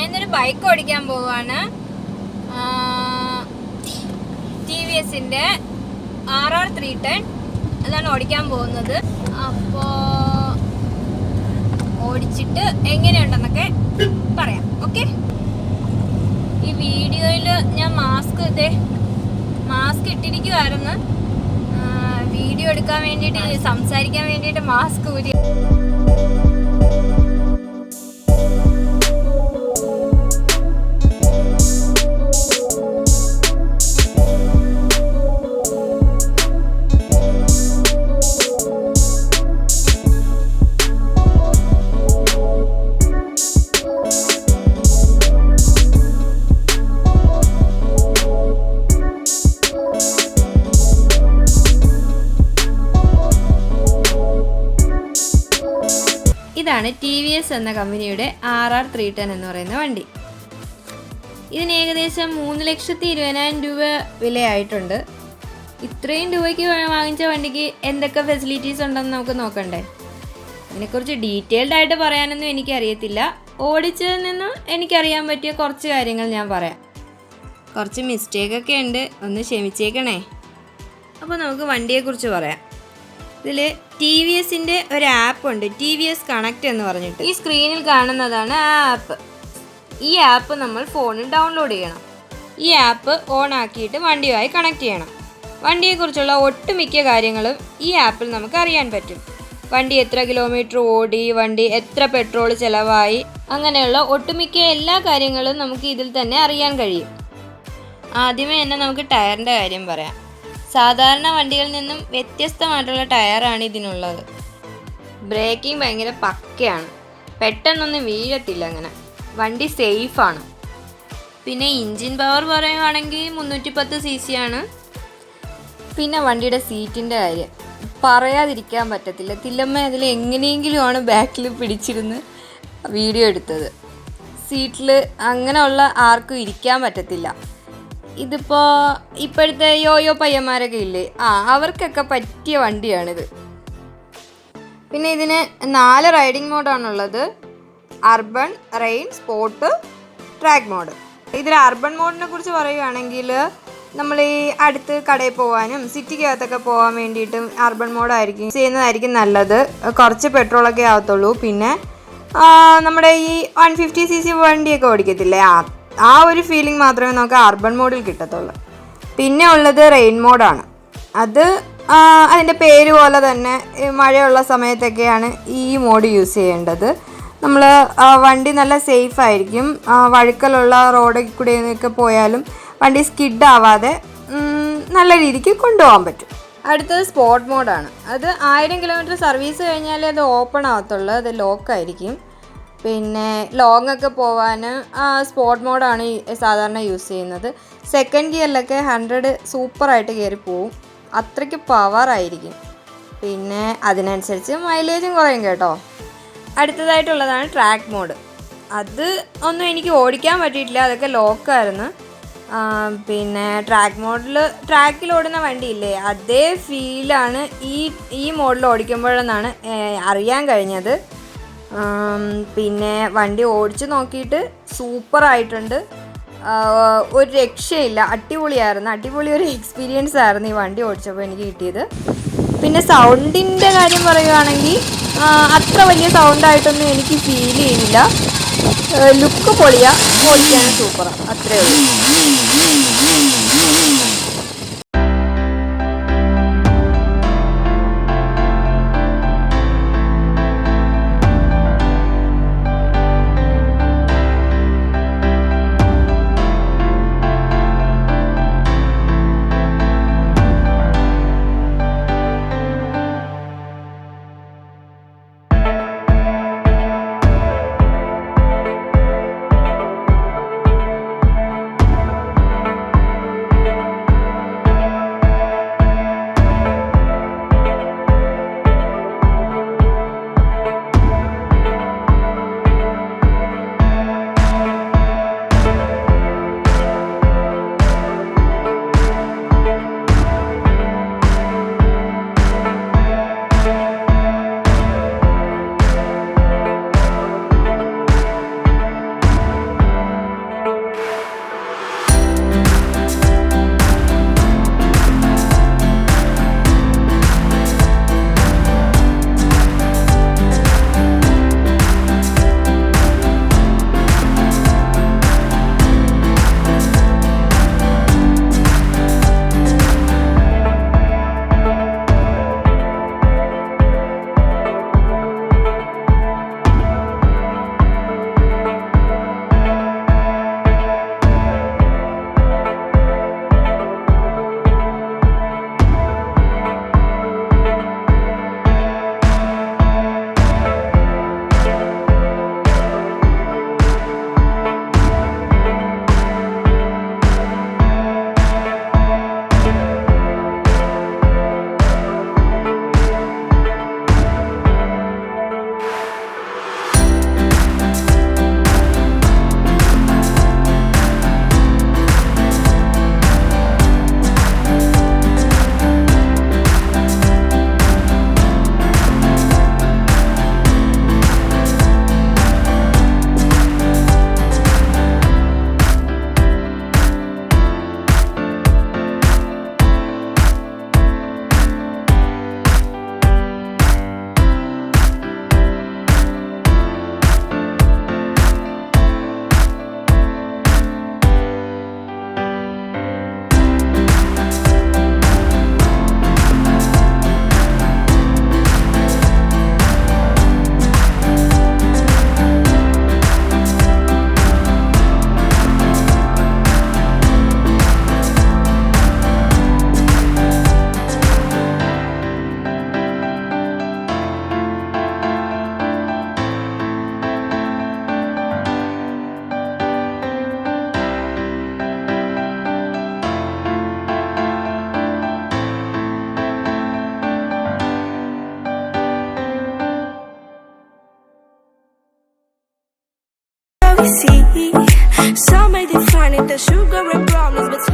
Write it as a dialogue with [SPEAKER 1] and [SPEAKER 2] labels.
[SPEAKER 1] ഞാനിന്നൊരു bike ഓടിക്കാൻ പോവാണ്. TVSന്റെ RR 310 അതാണ് ഓടിക്കാൻ പോകുന്നത്. അപ്പോൾ ഓടിച്ചിട്ട് എങ്ങനെയുണ്ടെന്നൊക്കെ പറയാം. ഓക്കെ. ഈ വീഡിയോയിൽ ഞാൻ മാസ്ക് ഇട്ടിരിക്കുമായിരുന്നു. വീഡിയോ എടുക്കാൻ വേണ്ടിയിട്ട്, സംസാരിക്കാൻ വേണ്ടിയിട്ട് മാസ്ക് ഊരി. ഇതാണ് TVS എന്ന കമ്പനിയുടെ RR 310 എന്ന് പറയുന്ന വണ്ടി. ഇതിന് ഏകദേശം 3,20,000 രൂപ വിലയായിട്ടുണ്ട്. ഇത്രയും രൂപയ്ക്ക് വാങ്ങിച്ച വണ്ടിക്ക് എന്തൊക്കെ ഫെസിലിറ്റീസ് ഉണ്ടെന്ന് നമുക്ക് നോക്കണ്ടേ? ഇതിനെക്കുറിച്ച് ഡീറ്റെയിൽഡ് ആയിട്ട് പറയാനൊന്നും എനിക്കറിയത്തില്ല. ഓടിച്ചതിൽ നിന്നും എനിക്കറിയാൻ പറ്റിയ കുറച്ച് കാര്യങ്ങൾ ഞാൻ പറയാം. കുറച്ച് മിസ്റ്റേക്കൊക്കെ ഉണ്ട്, ഒന്ന് ക്ഷമിച്ചേക്കണേ. അപ്പോൾ നമുക്ക് വണ്ടിയെക്കുറിച്ച് പറയാം. ഇതിൽ TVSന്റെ ഒരു ആപ്പ് ഉണ്ട്, TVS കണക്റ്റ് എന്ന് പറഞ്ഞിട്ട്. ഈ സ്ക്രീനിൽ കാണുന്നതാണ് ആ ആപ്പ്. ഈ ആപ്പ് നമ്മൾ ഫോണിൽ ഡൗൺലോഡ് ചെയ്യണം. ഈ ആപ്പ് ഓൺ ആക്കിയിട്ട് വണ്ടിയുമായി കണക്ട് ചെയ്യണം. വണ്ടിയെക്കുറിച്ചുള്ള ഒട്ടുമിക്ക കാര്യങ്ങളും ഈ ആപ്പിൽ നമുക്ക് അറിയാൻ പറ്റും. വണ്ടി എത്ര കിലോമീറ്റർ ഓടി, വണ്ടി എത്ര പെട്രോൾ ചിലവായി, അങ്ങനെയുള്ള ഒട്ടുമിക്ക എല്ലാ കാര്യങ്ങളും നമുക്ക് ഇതിൽ തന്നെ അറിയാൻ കഴിയും. ആദ്യമേ തന്നെ നമുക്ക് ടയറിൻ്റെ കാര്യം പറയാം. സാധാരണ വണ്ടികളിൽ നിന്നും വ്യത്യസ്തമായിട്ടുള്ള ടയറാണ് ഇതിനുള്ളത്. ബ്രേക്കിംഗ് ഭയങ്കര പക്കയാണ്, പെട്ടെന്നൊന്നും വീഴത്തില്ല. അങ്ങനെ വണ്ടി സേഫാണ്. പിന്നെ എൻജിൻ പവർ പറയുകയാണെങ്കിൽ 310 cc ആണ്. പിന്നെ വണ്ടിയുടെ സീറ്റിൻ്റെ കാര്യം പറയാതിരിക്കാൻ പറ്റത്തില്ല. തില്ലമ്മ അതിൽ എങ്ങനെയെങ്കിലുമാണ് ബാക്കിൽ പിടിച്ചിരുന്ന് വീഡിയോ എടുത്തത്. സീറ്റിൽ അങ്ങനെയുള്ള ആർക്കും ഇരിക്കാൻ പറ്റത്തില്ല. ഇതിപ്പോൾ ഇപ്പോഴത്തെ യോയോ പയ്യന്മാരൊക്കെ ഇല്ലേ, അവർക്കൊക്കെ പറ്റിയ വണ്ടിയാണിത്. പിന്നെ ഇതിന് 4 റൈഡിംഗ് മോഡാണുള്ളത്: urban, rain, sport, track mode. ഇതിൽ അർബൺ മോഡിനെ കുറിച്ച് പറയുകയാണെങ്കിൽ നമ്മൾ ഈ അടുത്ത് കടയിൽ പോകാനും സിറ്റിക്കകത്തൊക്കെ പോകാൻ വേണ്ടിയിട്ടും അർബൺ മോഡായിരിക്കും ചെയ്യുന്നതായിരിക്കും നല്ലത്. കുറച്ച് പെട്രോളൊക്കെ ആവത്തുള്ളൂ. പിന്നെ നമ്മുടെ ഈ 150 cc വണ്ടിയൊക്കെ ഓടിക്കത്തില്ലേ, ആ ഒരു ഫീലിംഗ് മാത്രമേ നമുക്ക് അർബൺ മോഡിൽ കിട്ടത്തുള്ളൂ. പിന്നെ ഉള്ളത് റെയിൻ മോഡാണ്. അത് അതിൻ്റെ പേര് പോലെ തന്നെ മഴയുള്ള സമയത്തൊക്കെയാണ് ഈ മോഡ് യൂസ് ചെയ്യേണ്ടത്. നമ്മൾ വണ്ടി നല്ല സേഫ് ആയിരിക്കും. വഴുക്കലുള്ള റോഡിൽ കൂടെയൊക്കെ പോയാലും വണ്ടി സ്കിഡ് ആവാതെ നല്ല രീതിക്ക് കൊണ്ടുപോകാൻ പറ്റും. അടുത്തത് സ്പോർട്ട് മോഡാണ്. അത് 1000 കിലോമീറ്റർ സർവീസ് കഴിഞ്ഞാലേ അത് ഓപ്പൺ ആവത്തുള്ളൂ, അത് ലോക്കായിരിക്കും. പിന്നെ ലോങ് ഒക്കെ പോവാൻ സ്പോർട്ട് മോഡാണ് സാധാരണ യൂസ് ചെയ്യുന്നത്. സെക്കൻഡ് ഗിയറിലൊക്കെ 100 സൂപ്പറായിട്ട് കയറി പോവും, അത്രയ്ക്ക് പവറായിരിക്കും. പിന്നെ അതിനനുസരിച്ച് മൈലേജും കുറയും കേട്ടോ. അടുത്തതായിട്ടുള്ളതാണ് ട്രാക്ക് മോഡ്. അത് ഒന്നും എനിക്ക് ഓടിക്കാൻ പറ്റിയിട്ടില്ല, അതൊക്കെ ലോക്കായിരുന്നു. പിന്നെ ട്രാക്കിൽ ഓടുന്ന വണ്ടിയില്ലേ, അതേ ഫീലാണ് ഈ മോഡിൽ ഓടിക്കുമ്പോഴെന്നാണ് അറിയാൻ കഴിഞ്ഞത്. പിന്നെ വണ്ടി ഓടിച്ച് നോക്കിയിട്ട് സൂപ്പറായിട്ടുണ്ട്, ഒരു രക്ഷയില്ല, അടിപൊളി ഒരു എക്സ്പീരിയൻസ് ആയിരുന്നു ഈ വണ്ടി ഓടിച്ചപ്പോൾ എനിക്ക് കിട്ടിയത്. പിന്നെ സൗണ്ടിൻ്റെ കാര്യം പറയുകയാണെങ്കിൽ അത്ര വലിയ സൗണ്ടായിട്ടൊന്നും എനിക്ക് ഫീൽ ചെയ്യുന്നില്ല. ലുക്ക് പൊളിയാണ്, ഓടിക്കാനും സൂപ്പറാണ്, അത്രയേ ഉള്ളൂ.
[SPEAKER 2] see. Some may define it as sugar and brownies, but